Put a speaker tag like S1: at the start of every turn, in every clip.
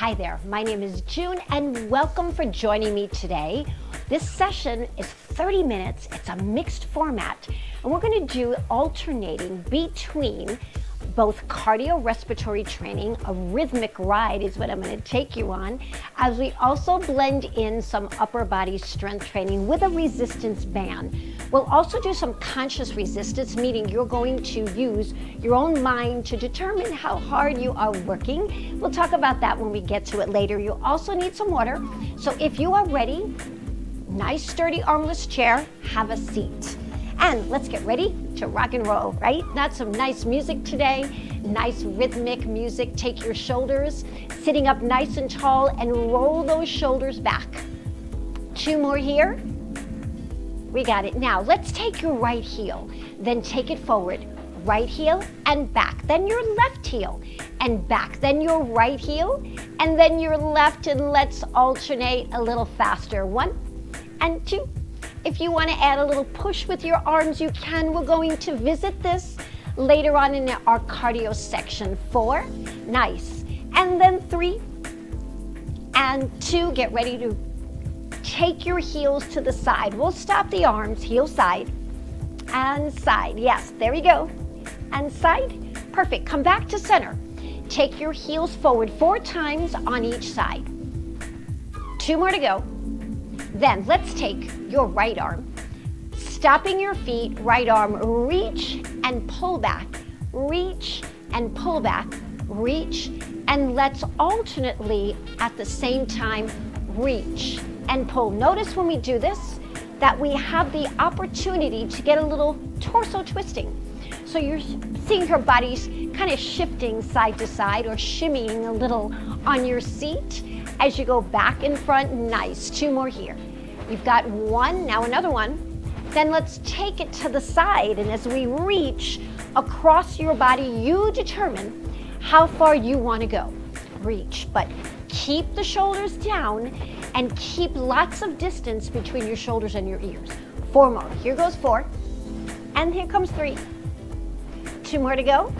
S1: Hi there, my name is June and welcome for joining me today. This session is 30 minutes, it's a mixed format, and we're going to do alternating between both cardiorespiratory training, a rhythmic ride is what I'm going to take you on, as we also blend in some upper body strength training with a resistance band. We'll also do some conscious resistance, meaning you're going to use your own mind to determine how hard you are working. We'll talk about that when we get to it later. You also need some water. So if you are ready, nice sturdy armless chair, have a seat. And let's get ready to rock and roll, right? That's some nice music today, nice rhythmic music. Take your shoulders, sitting up nice and tall, and roll those shoulders back. 2 more here. We got it. Now let's take your right heel, then take it forward. Right heel and back, then your left heel and back, then your right heel, and then your left, and let's alternate a little faster. 1 and 2. If you want to add a little push with your arms, you can. We're going to visit this later on in our cardio section. 4, nice. And then 3 and 2. Get ready to take your heels to the side. We'll stop the arms, heel side and side. Yes, there we go. And side, perfect. Come back to center. Take your heels forward 4 times on each side. 2 more to go. Then let's take your right arm, stopping your feet, right arm, reach and pull back, reach and pull back, reach, and let's alternately at the same time reach and pull. Notice when we do this that we have the opportunity to get a little torso twisting. So you're seeing your body's kind of shifting side to side or shimmying a little on your seat as you go back and front. Nice. 2 more here. You've got 1, now another one. Then let's take it to the side, and as we reach across your body, you determine how far you want to go. Reach, but keep the shoulders down and keep lots of distance between your shoulders and your ears. 4 more. Here goes 4, and here comes 3. 2 more to go.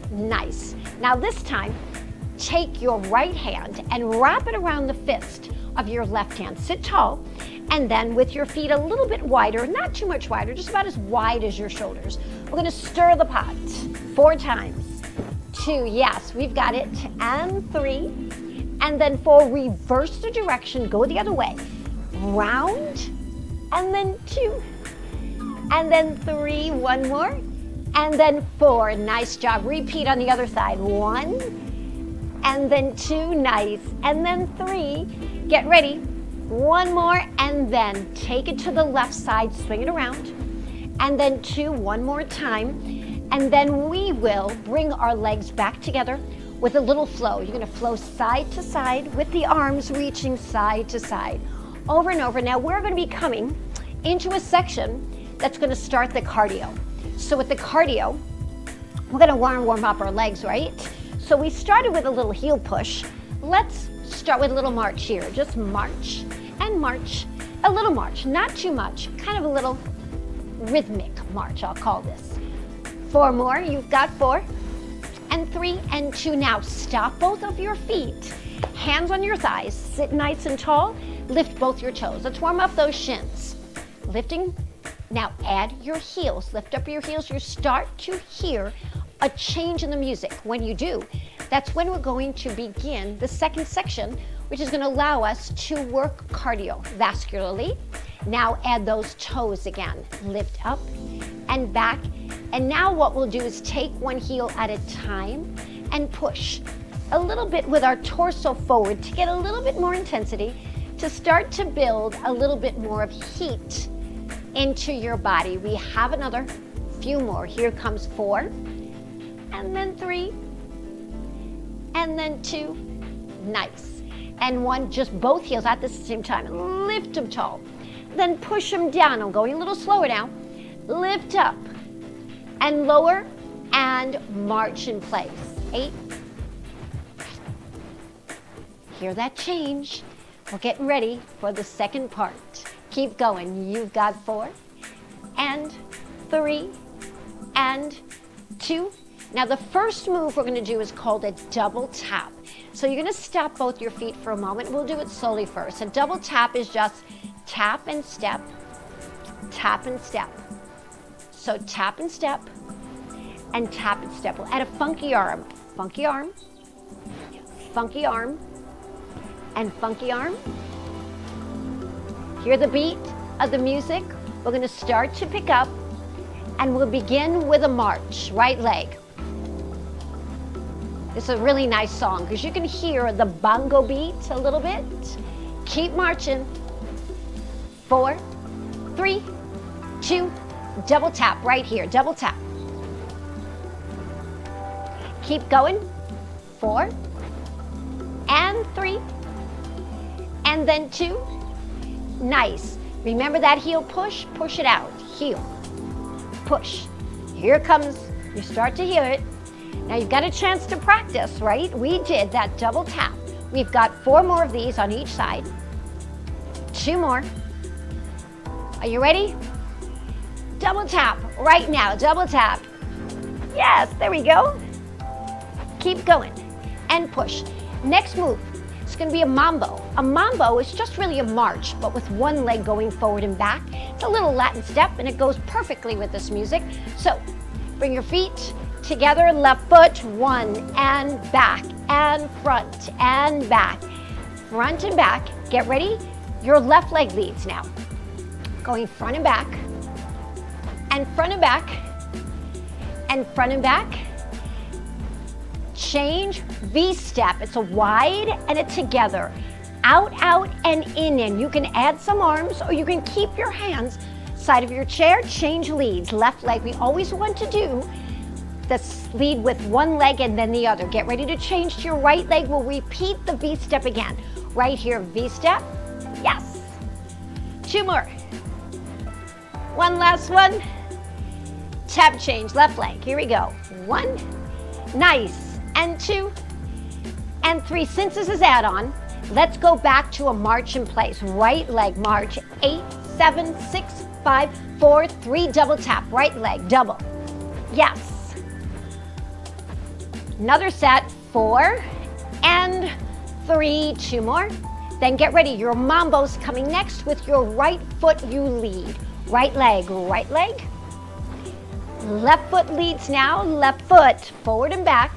S1: Nice. Now this time, take your right hand and wrap it around the fist of your left hand. Sit tall, and then with your feet a little bit wider, not too much wider, just about as wide as your shoulders. We're going to stir the pot 4 times. 2, yes, we've got it, and 3, and then 4, reverse the direction, go the other way, round, and then 2, and then 3, 1 more, and then 4, nice job. Repeat on the other side, 1, and then 2, nice, and then 3, get ready, 1 more, and then take it to the left side, swing it around, and then 2, 1 more time, and then we will bring our legs back together with a little flow. You're going to flow side to side with the arms reaching side to side, over and over. Now we're going to be coming into a section that's going to start the cardio. So with the cardio, we're going to warm up our legs, right? So we started with a little heel push. Let's start with a little march here. Just march and march, a little march, not too much, kind of a little rhythmic march, I'll call this. 4 more, you've got 4, and 3, and 2. Now stop both of your feet, hands on your thighs, sit nice and tall, lift both your toes. Let's warm up those shins. Lifting, now add your heels, lift up your heels. You start to hear a change in the music. When you do, that's when we're going to begin the second section, which is going to allow us to work cardiovascularly. Now add those toes again. Lift up and back. And now what we'll do is take one heel at a time and push a little bit with our torso forward to get a little bit more intensity, to start to build a little bit more of heat into your body. We have another few more. Here comes 4, and then 3, and then 2, nice, and 1, just both heels at the same time. Lift them tall, then push them down. I'm going a little slower now. Lift up and lower and march in place. 8. Hear that change? We're getting ready for the second part. Keep going. You've got 4 and 3 and 2. Now the first move we're going to do is called a double tap. So you're gonna step both your feet for a moment. We'll do it slowly first. A double tap is just tap and step, tap and step. So tap and step, and tap and step. We'll add a funky arm, funky arm, funky arm, and funky arm. Hear the beat of the music. We're gonna start to pick up, and we'll begin with a march, right leg. It's a really nice song because you can hear the bongo beat a little bit. Keep marching. 4, 3, 2, double tap right here, double tap. Keep going. 4, and 3, and then 2. Nice. Remember that heel push? Push it out. Heel. Push. Here it comes. You start to hear it. Now you've got a chance to practice, right? We did that double tap. We've got 4 more of these on each side. 2 more. Are you ready? Double tap right now, double tap. Yes, there we go. Keep going and push. Next move, it's gonna be a mambo. A mambo is just really a march, but with one leg going forward and back. It's a little Latin step and it goes perfectly with this music. So bring your feet together, left foot, 1 and back and front and back. Front and back, get ready. Your left leg leads now. Going front and back, and front and back, and front and back. Change, V-step. It's a wide and a together. Out, out, and in. You can add some arms or you can keep your hands side of your chair. Change leads, left leg. We always want to do this lead with one leg and then the other. Get ready to change to your right leg. We'll repeat the V-step again. Right here, V-step. Yes. 2 more. 1 last one. Tap change, left leg. Here we go. 1. Nice. And 2. And 3. Since this is add-on, let's go back to a march in place. Right leg march. 8, 7, 6, 5, 4, 3. Double tap. Right leg. Double. Yes. Another set. 4 and 3. 2 more. Then get ready. Your mambo's coming next with your right foot you lead. Right leg. Right leg. Left foot leads now. Left foot forward and back.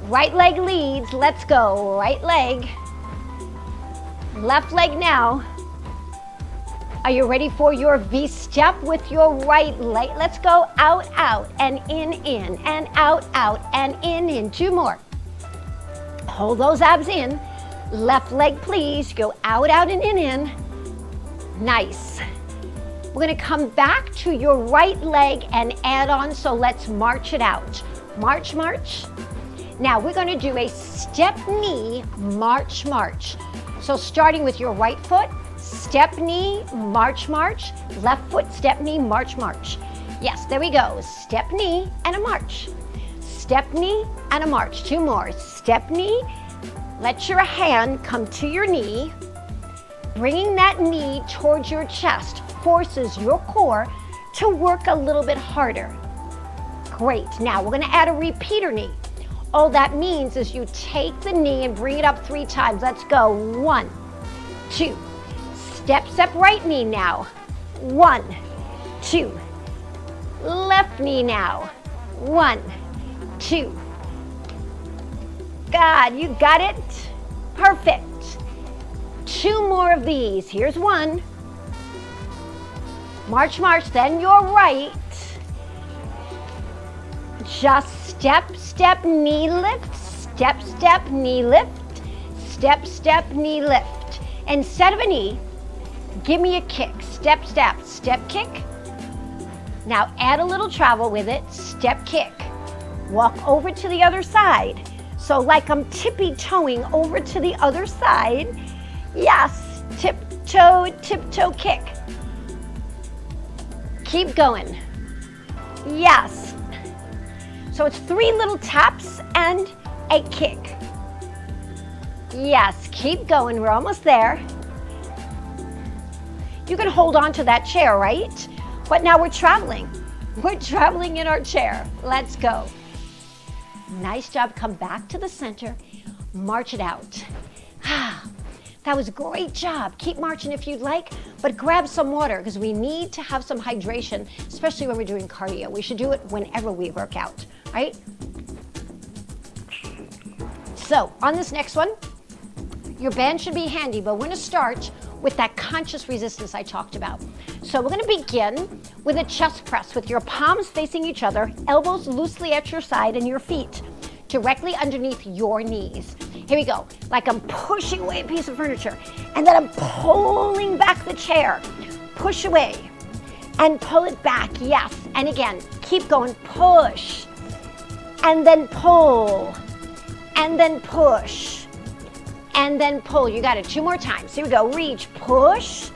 S1: Right leg leads. Let's go. Right leg. Left leg now. Are you ready for your V-step with your right leg? Let's go out, out, and in, and out, and in. 2 more. Hold those abs in. Left leg, please. Go out, out, and in. Nice. We're going to come back to your right leg and add on, so let's march it out. March, march. Now we're going to do a step knee, march, march. So starting with your right foot, step knee, march, march. Left foot, step knee, march, march. Yes, there we go. Step knee and a march. Step knee and a march. 2 more. Step knee. Let your hand come to your knee. Bringing that knee towards your chest forces your core to work a little bit harder. Great. Now we're going to add a repeater knee. All that means is you take the knee and bring it up 3 times. Let's go. 1, 2. Step, step right knee now. 1, 2. Left knee now. 1, 2. God, you got it? Perfect. 2 more of these. Here's 1. March, march, then your right. Just step, step, knee lift, step, step, knee lift, step, step, knee lift. Instead of a knee, give me a kick. Step, step, step, kick. Now add a little travel with it. Step, kick. Walk over to the other side. So like I'm tippy-toeing over to the other side. Yes, tiptoe kick. Keep going. Yes. So it's 3 little taps and a kick. Yes, keep going. We're almost there. You can hold on to that chair, right? But now we're traveling. We're traveling in our chair. Let's go. Nice job. Come back to the center. march it out. That was a great job. Keep marching if you'd like, but grab some water because we need to have some hydration, especially when we're doing cardio. We should do it whenever we work out, right? So on this next one, your band should be handy, but we're gonna start with that conscious resistance I talked about. So we're gonna begin with a chest press with your palms facing each other, elbows loosely at your side and your feet directly underneath your knees. Here we go, like I'm pushing away a piece of furniture and then I'm pulling back the chair. Push away and pull it back, yes. And again, keep going, push and then pull and then push and then pull. You got it 2 more times. Here we go, reach, push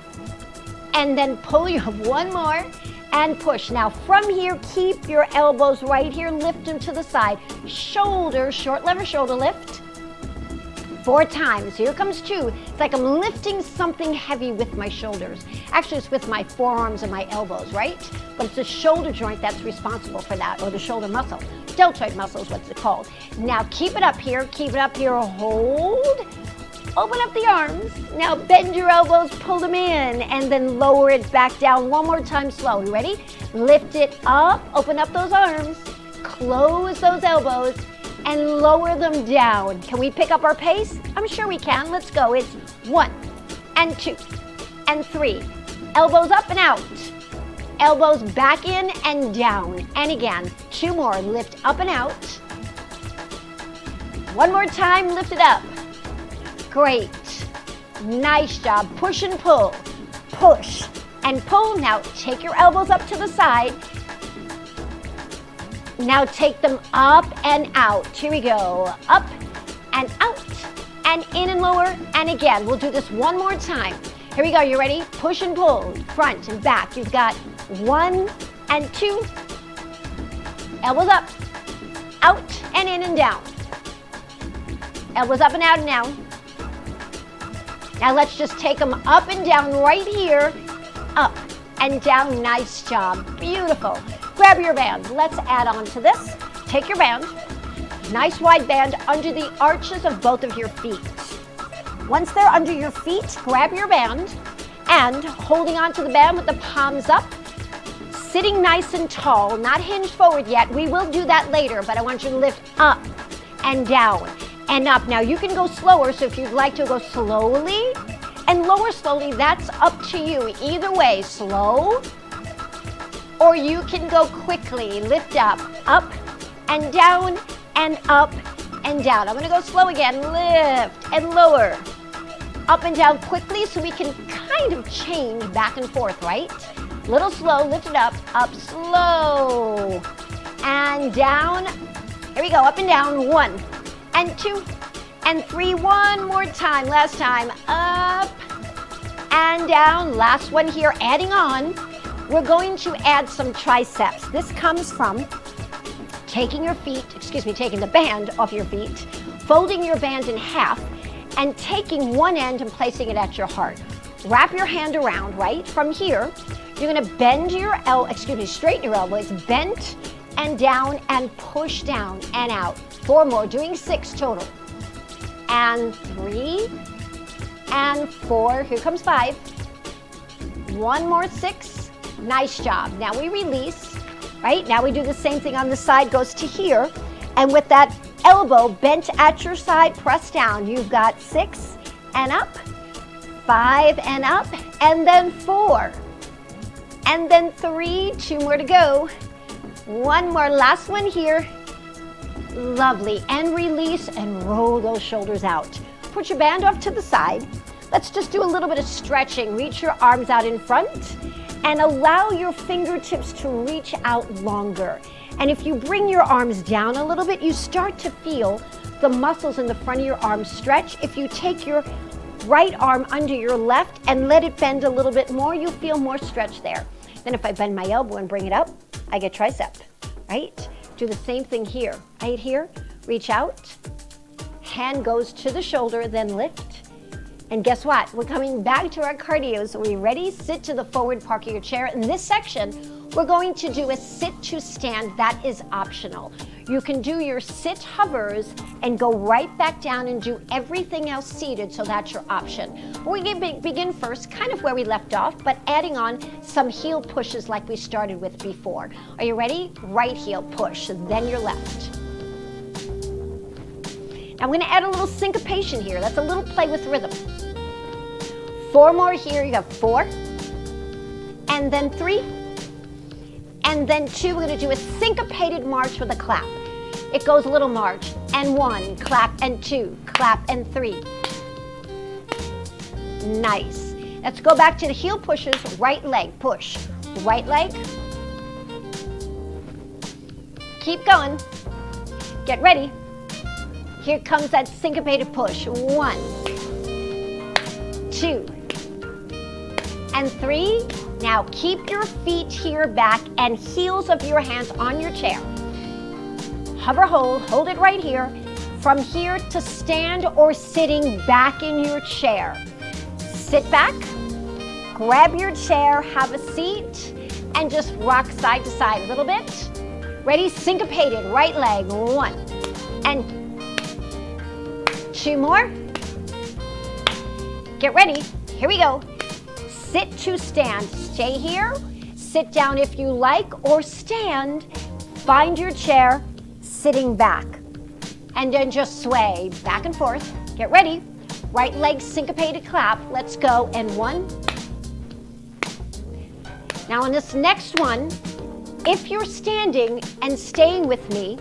S1: and then pull. You have 1 more and push. Now from here, keep your elbows right here, lift them to the side. Shoulder, short lever shoulder lift. 4 times. Here comes 2. It's like I'm lifting something heavy with my shoulders. Actually, it's with my forearms and my elbows, right? But it's the shoulder joint that's responsible for that, or the shoulder muscle. Deltoid muscle is what's it called. Now keep it up here, hold. Open up the arms. Now bend your elbows, pull them in, and then lower it back down. 1 more time slow. You ready? Lift it up, open up those arms, close those elbows, and lower them down. Can we pick up our pace? I'm sure we can. Let's go. It's 1 and 2 and 3. Elbows up and out. Elbows back in and down. And again, 2 more. Lift up and out. 1 more time. Lift it up. Great. Nice job. Push and pull. Push and pull. Now take your elbows up to the side. Now take them up and out. Here we go. Up and out and in and lower. And again, we'll do this 1 more time. Here we go. You ready? Push and pull. Front and back. You've got 1 and 2. Elbows up, out and in and down. Elbows up and out and down. Now let's just take them up and down right here. Up and down. Nice job. Beautiful. Grab your band. Let's add on to this. Take your band, nice wide band under the arches of both of your feet. Once they're under your feet, grab your band and holding onto the band with the palms up, sitting nice and tall, not hinged forward yet. We will do that later, but I want you to lift up and down and up. Now you can go slower, so if you'd like to go slowly and lower slowly, that's up to you. Either way, slow, or you can go quickly. Lift up and down and up and down. I'm gonna go slow again. Lift and lower, up and down quickly so we can kind of change back and forth, right? Little slow, lift it up slow, and down. Here we go, up and down. 1 and 2 and 3. 1 more time, last time. Up and down. Last one here, adding on. We're going to add some triceps. This comes from taking the band off your feet, folding your band in half, and taking one end and placing it at your heart. Wrap your hand around, right? From here, you're gonna bend your straighten your elbows, bent and down and push down and out. 4 more, doing 6 total. And 3 and 4, here comes 5. 1 more, 6. Nice job. Now we release, right? Now we do the same thing on the side, goes to here. And with that elbow bent at your side, press down. You've got 6 and up, 5 and up, and then 4. And then 3, 2 more to go. 1 more, last one here. Lovely. And release and roll those shoulders out. Put your band off to the side. Let's just do a little bit of stretching. Reach your arms out in front and allow your fingertips to reach out longer. And if you bring your arms down a little bit, you start to feel the muscles in the front of your arms stretch. If you take your right arm under your left and let it bend a little bit more, you'll feel more stretch there. Then if I bend my elbow and bring it up, I get tricep, right? Do the same thing here, right here. Reach out, hand goes to the shoulder, then lift. And guess what? We're coming back to our cardio. So are you ready? Sit to the forward park of your chair. In this section, we're going to do a sit to stand. That is optional. You can do your sit hovers and go right back down and do everything else seated, so that's your option. We're going to begin first kind of where we left off, but adding on some heel pushes like we started with before. Are you ready? Right heel push, then your left. Now I'm going to add a little syncopation here. That's a little play with rhythm. 4 more here. You got 4, and then 3, and then 2. We're going to do a syncopated march with a clap. It goes a little march, and 1, clap, and 2, clap, and 3. Nice. Let's go back to the heel pushes. Right leg, push. Right leg. Keep going. Get ready. Here comes that syncopated push. 1, 2, and 3. Now keep your feet here back and heels of your hands on your chair. Hover, hold it right here. From here to stand or sitting back in your chair. Sit back, grab your chair, have a seat, and just rock side to side a little bit. Ready? Syncopated, right leg, 1, and 2 more. Get ready, here we go. Sit to stand, stay here, sit down if you like, or stand, find your chair, sitting back, and then just sway back and forth. Get ready, right leg syncopated clap, let's go, and 1. Now on this next one, if you're standing and staying with me,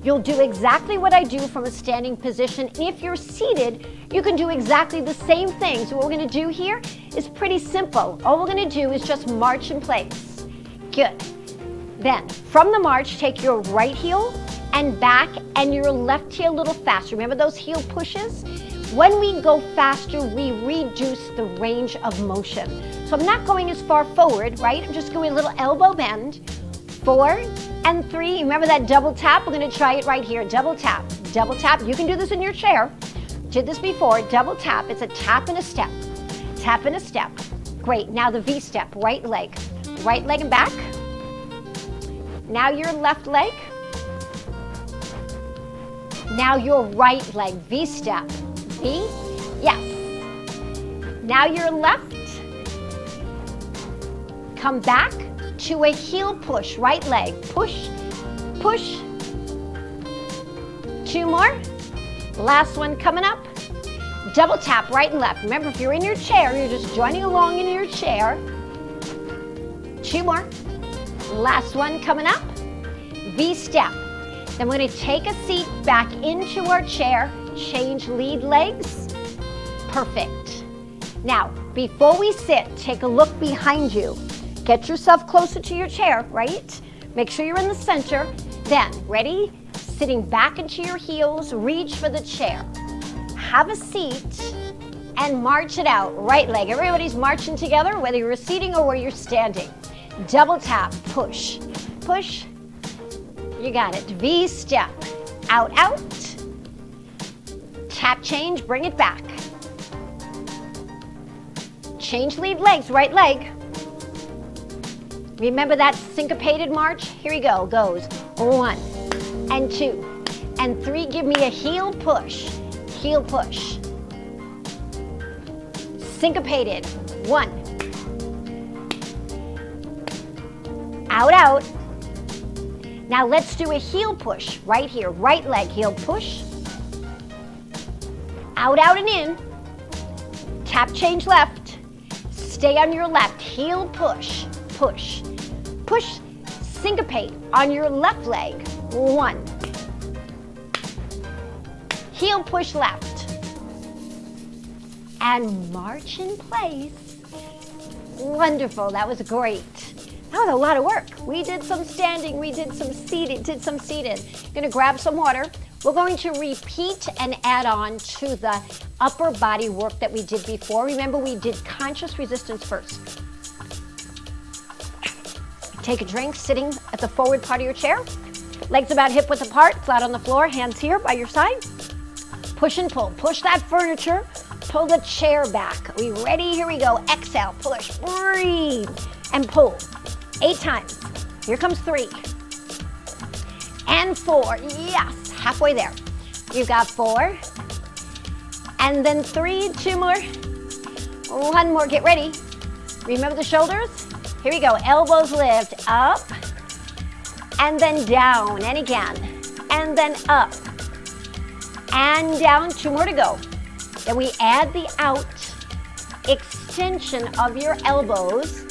S1: you'll do exactly what I do from a standing position. If you're seated, you can do exactly the same thing. So what we're going to do here is pretty simple. All we're going to do is just march in place. Good. Then, from the march, take your right heel and back, and your left heel a little faster. Remember those heel pushes? When we go faster, we reduce the range of motion. So I'm not going as far forward, right? I'm just going a little elbow bend. 4 and 3. Remember that double tap? We're going to try it right here. Double tap, double tap. You can do this in your chair. Did this before. Double tap. It's a tap and a step. Tap and a step. Great. Now the V step. Right leg and back. Now your left leg. Now your right leg. V step. V. Yes. Now your left. Come back to a heel push, right leg, push, push. 2 more. Last one coming up. Double tap right and left. Remember, if you're in your chair, you're just joining along in your chair. 2 more. Last one coming up. V step. Then we're going to take a seat back into our chair, change lead legs. Perfect. Now, before we sit, take a look behind you. Get yourself closer to your chair, right? Make sure you're in the center. Then, ready? Sitting back into your heels, reach for the chair. Have a seat and march it out. Right leg. Everybody's marching together, whether you're seating or where you're standing. Double tap, push, push. You got it. V step. Out, out. Tap change, bring it back. Change lead legs, right leg. Remember that syncopated march? Here we go. Goes 1 and 2 and 3. Give me a heel push. Heel push. Syncopated. 1. Out, out. Now let's do a heel push right here. Right leg heel push. Out, out, and in. Tap change left. Stay on your left. Heel push. Push. Push, syncopate on your left leg. 1. Heel push left. And march in place. Wonderful, that was great. That was a lot of work. We did some standing, we did some seated, Gonna grab some water. We're going to repeat and add on to the upper body work that we did before. Remember, we did conscious resistance first. Take a drink sitting at the forward part of your chair. Legs about hip width apart, flat on the floor, hands here by your side. Push and pull. Push that furniture. Pull the chair back. Are we ready? Here we go. Exhale, push, breathe, and pull. 8 times. Here comes 3. And 4. Yes, halfway there. You've got 4. And then 3, 2 more. 1 more, get ready. Remember the shoulders? Here we go, elbows lift, up, and then down, and again, and then up, and down, 2 more to go. Then we add the out, extension of your elbows,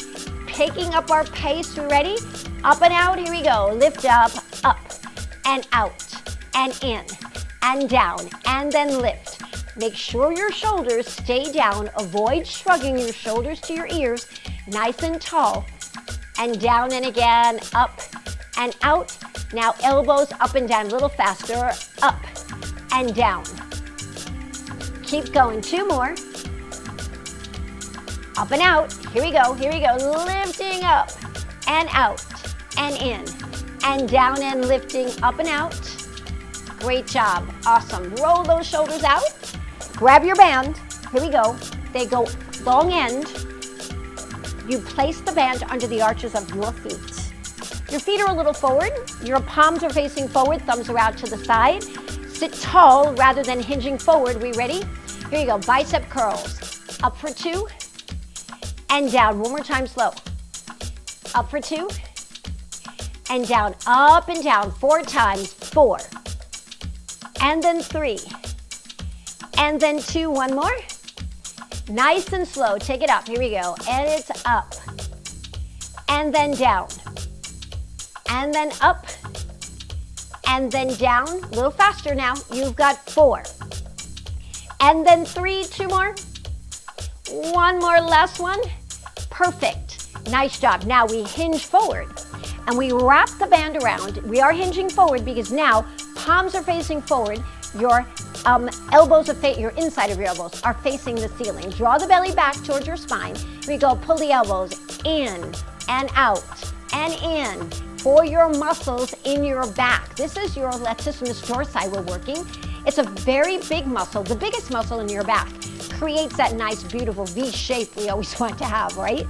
S1: picking up our pace. We ready? Up and out, here we go. Lift up, and out, and in, and down, and then lift. Make sure your shoulders stay down. Avoid shrugging your shoulders to your ears. Nice and tall. And down and again, up and out. Now elbows up and down, a little faster. Up and down. Keep going, 2 more. Up and out, here we go, lifting up and out and in and down and lifting up and out. Great job, awesome. Roll those shoulders out, grab your band, here we go. They go long end. You place the band under the arches of your feet. Your feet are a little forward, your palms are facing forward, thumbs are out to the side. Sit tall rather than hinging forward. We ready? Here you go, bicep curls. Up for 2. And down, 1 more time, slow. Up for 2, and down, up and down, 4 times, 4. And then 3, and then 2, 1 more. Nice and slow, take it up, here we go. And it's up, and then down, and then up, and then down. A little faster now, you've got 4. And then 3, 2 more. 1 more, last one. Perfect. Nice job. Now we hinge forward and we wrap the band around. We are hinging forward because now palms are facing forward. Your elbows are your inside of your elbows are facing the ceiling. Draw the belly back towards your spine. Here we go. Pull the elbows in and out and in for your muscles in your back. This is your latissimus dorsi we're working. It's a very big muscle, the biggest muscle in your back. Creates that nice, beautiful V shape we always want to have, right?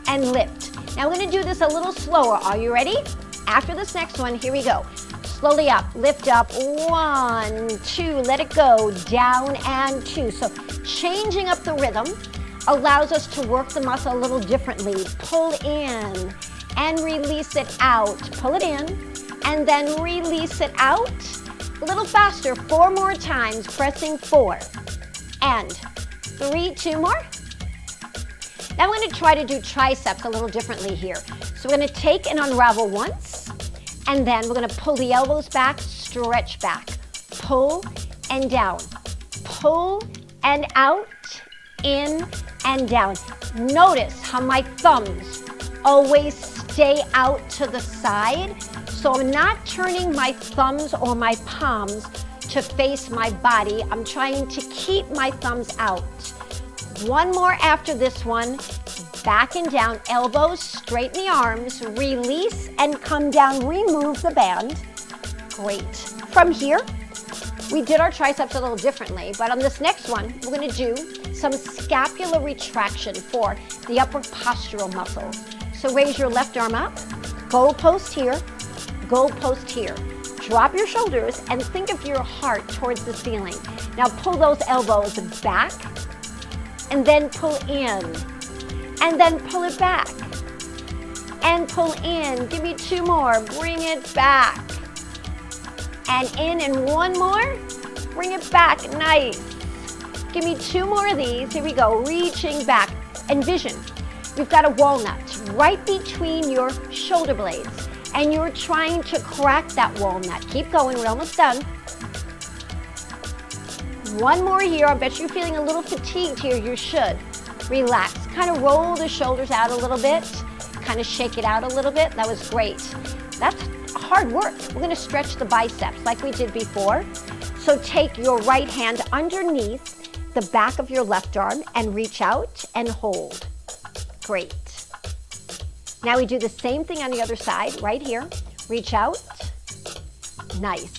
S1: And lift. Now we're gonna do this a little slower. Are you ready? After this next one, here we go. Slowly up, lift up, 1, 2, let it go, down and 2. So changing up the rhythm allows us to work the muscle a little differently. Pull in and release it out. Pull it in and then release it out. A little faster, 4 more times, pressing 4. And 3, 2 more. Now we're going to try to do triceps a little differently here. So we're going to take and unravel once, and then we're going to pull the elbows back, stretch back, pull and down, pull and out, in and down. Notice how my thumbs always stay out to the side, so I'm not turning my thumbs or my palms to face my body. I'm trying to keep my thumbs out. 1 more after this one. Back and down, elbows, straighten the arms, release and come down, remove the band. Great. From here, we did our triceps a little differently, but on this next one, we're gonna do some scapular retraction for the upper postural muscles. So raise your left arm up, goal post here, goal post here. Drop your shoulders and think of your heart towards the ceiling. Now pull those elbows back and then pull in and then pull it back and pull in. Give me 2 more. Bring it back and in and 1 more. Bring it back. Nice. Give me 2 more of these. Here we go. Reaching back. Envision we've got a walnut right between your shoulder blades. And you're trying to crack that walnut. Keep going, we're almost done. 1 more here. I bet you're feeling a little fatigued here. You should. Relax. Kind of roll the shoulders out a little bit. Kind of shake it out a little bit. That was great. That's hard work. We're going to stretch the biceps like we did before. So take your right hand underneath the back of your left arm and reach out and hold. Great. Now we do the same thing on the other side, right here. Reach out. Nice.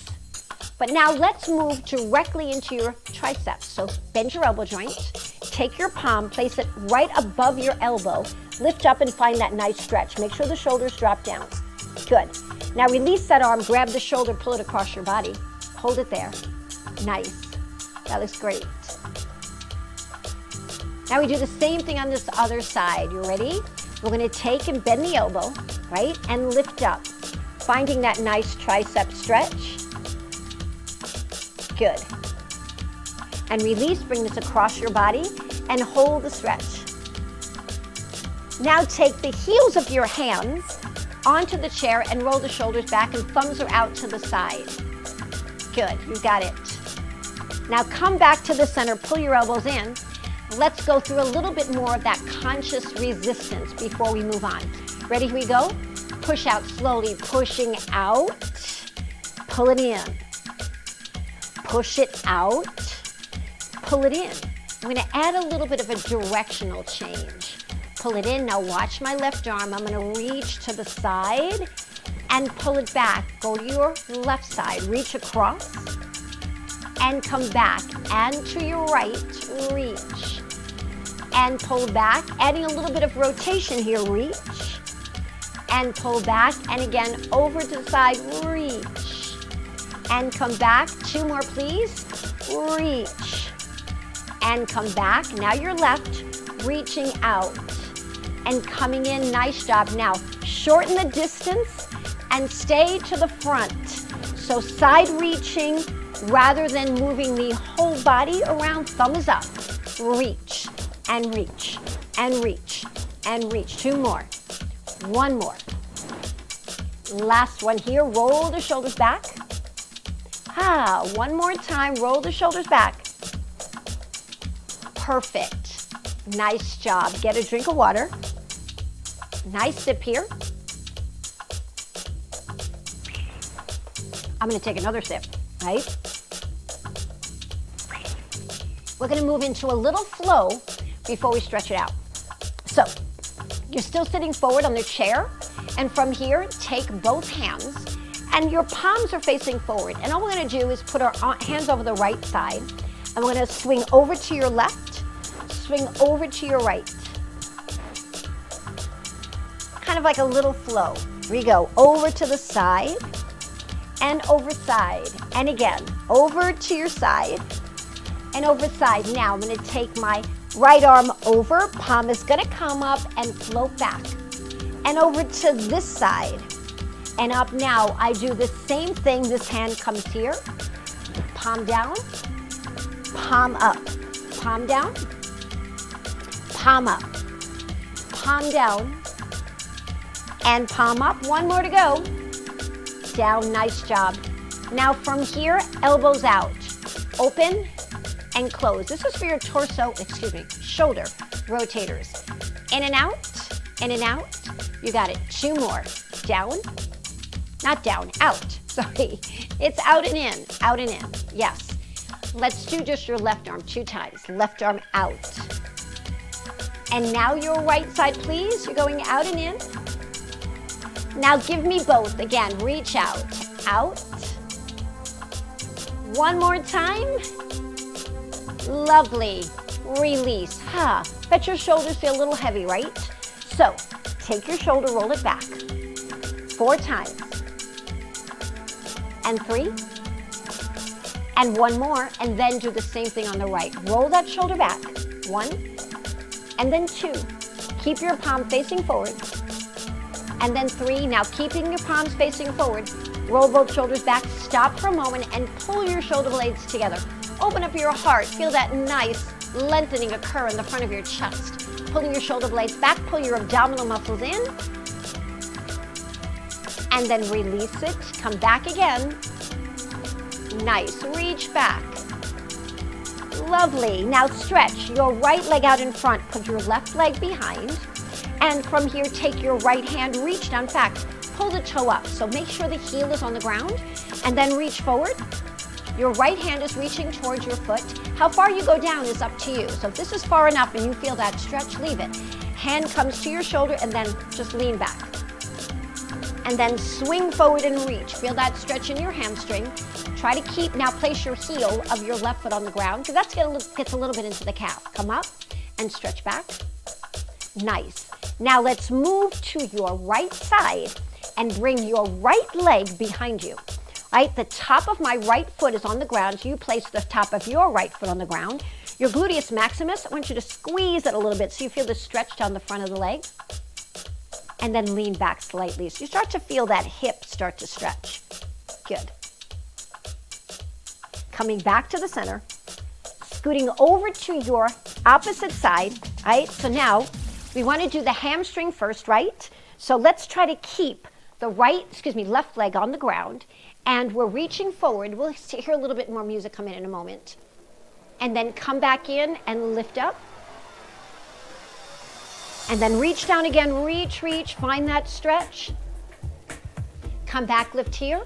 S1: But now let's move directly into your triceps. So bend your elbow joint. Take your palm, place it right above your elbow. Lift up and find that nice stretch. Make sure the shoulders drop down. Good. Now release that arm, grab the shoulder, pull it across your body. Hold it there. Nice. That looks great. Now we do the same thing on this other side. You ready? We're going to take and bend the elbow, right? And lift up, finding that nice tricep stretch. Good. And release, bring this across your body and hold the stretch. Now take the heels of your hands onto the chair and roll the shoulders back and thumbs are out to the side. Good, you got it. Now come back to the center, pull your elbows in. Let's go through a little bit more of that conscious resistance before we move on. Ready, here we go. Push out slowly, pushing out, pull it in. Push it out, pull it in. I'm going to add a little bit of a directional change. Pull it in. Now watch my left arm. I'm going to reach to the side and pull it back. Go to your left side. Reach across and come back. And to your right, reach. And pull back. Adding a little bit of rotation here. Reach. And pull back. And again, over to the side. Reach. And come back. 2 more, please. Reach. And come back. Now you're left. Reaching out. And coming in, nice job. Now, shorten the distance and stay to the front. So side reaching rather than moving the whole body around, thumbs up. Reach and reach and reach and reach. 2 more. 1 more. Last one here, roll the shoulders back. 1 more time, roll the shoulders back. Perfect. Nice job. Get a drink of water. Nice sip here. I'm going to take another sip, right? We're going to move into a little flow before we stretch it out. So, you're still sitting forward on the chair, and from here, take both hands, and your palms are facing forward. And all we're going to do is put our hands over the right side, and we're going to swing over to your left, swing over to your right. Kind of like a little flow. Here we go. Over to the side and over side. And again, over to your side and over side. Now I'm going to take my right arm over. Palm is going to come up and float back. And over to this side and up. Now I do the same thing. This hand comes here. Palm down, palm up, palm down, palm up, palm down, and palm up. 1 more to go. Down, nice job. Now from here, elbows out. Open and close. This is for your torso, shoulder rotators. In and out, in and out. You got it. 2 more. Down, not down, out. Sorry. It's out and in, out and in. Yes. Let's do just your left arm 2 times. Left arm out. And now your right side, please. You're going out and in. Now give me both. Again, reach out, out. 1 more time. Lovely. Release. Bet your shoulders feel a little heavy, right? So take your shoulder, roll it back. 4 times. And 3. And 1 more. And then do the same thing on the right. Roll that shoulder back. 1. And then 2. Keep your palm facing forward. And then 3, now keeping your palms facing forward, roll both shoulders back, stop for a moment and pull your shoulder blades together. Open up your heart, feel that nice lengthening occur in the front of your chest. Pulling your shoulder blades back, pull your abdominal muscles in, and then release it, come back again. Nice, reach back. Lovely, now stretch your right leg out in front, put your left leg behind. And from here, take your right hand, reach down. In fact, pull the toe up. So make sure the heel is on the ground and then reach forward. Your right hand is reaching towards your foot. How far you go down is up to you. So if this is far enough and you feel that stretch, leave it. Hand comes to your shoulder and then just lean back. And then swing forward and reach. Feel that stretch in your hamstring. Try to keep, now place your heel of your left foot on the ground because that gets a little bit into the calf. Come up and stretch back. Nice. Now let's move to your right side and bring your right leg behind you. Right, the top of my right foot is on the ground. So you place the top of your right foot on the ground. Your gluteus maximus, I want you to squeeze it a little bit so you feel the stretch down the front of the leg. And then lean back slightly. So you start to feel that hip start to stretch. Good. Coming back to the center. Scooting over to your opposite side, right? So now we want to do the hamstring first, right? So let's try to keep the left leg on the ground. And we're reaching forward. We'll hear a little bit more music come in a moment. And then come back in and lift up. And then reach down again, reach, find that stretch. Come back, lift here.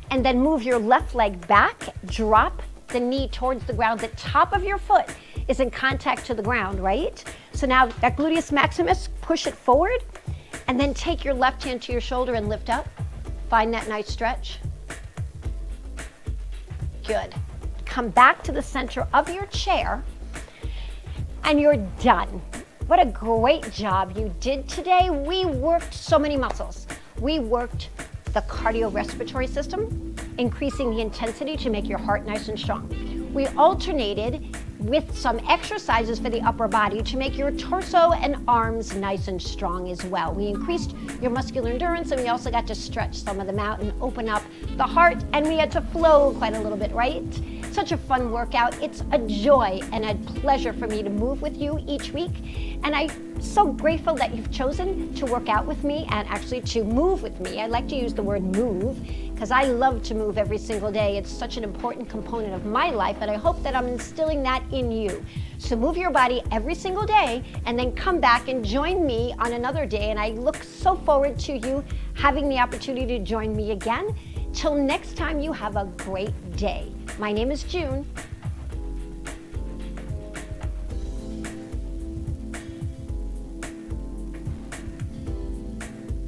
S1: And then move your left leg back, drop the knee towards the ground. The top of your foot is in contact to the ground, right? So now that gluteus maximus, push it forward. And then take your left hand to your shoulder and lift up. Find that nice stretch. Good. Come back to the center of your chair, and you're done. What a great job you did today. We worked so many muscles. We worked the cardiorespiratory system, increasing the intensity to make your heart nice and strong. We alternated with some exercises for the upper body to make your torso and arms nice and strong as well. We increased your muscular endurance, and we also got to stretch some of them out and open up the heart, and we had to flow quite a little bit, right? Such a fun workout. It's a joy and a pleasure for me to move with you each week. And I'm so grateful that you've chosen to work out with me and actually to move with me. I like to use the word move because I love to move every single day. It's such an important component of my life, and I hope that I'm instilling that in you. So move your body every single day and then come back and join me on another day. And I look so forward to you having the opportunity to join me again. Till next time, you have a great day. My name is June.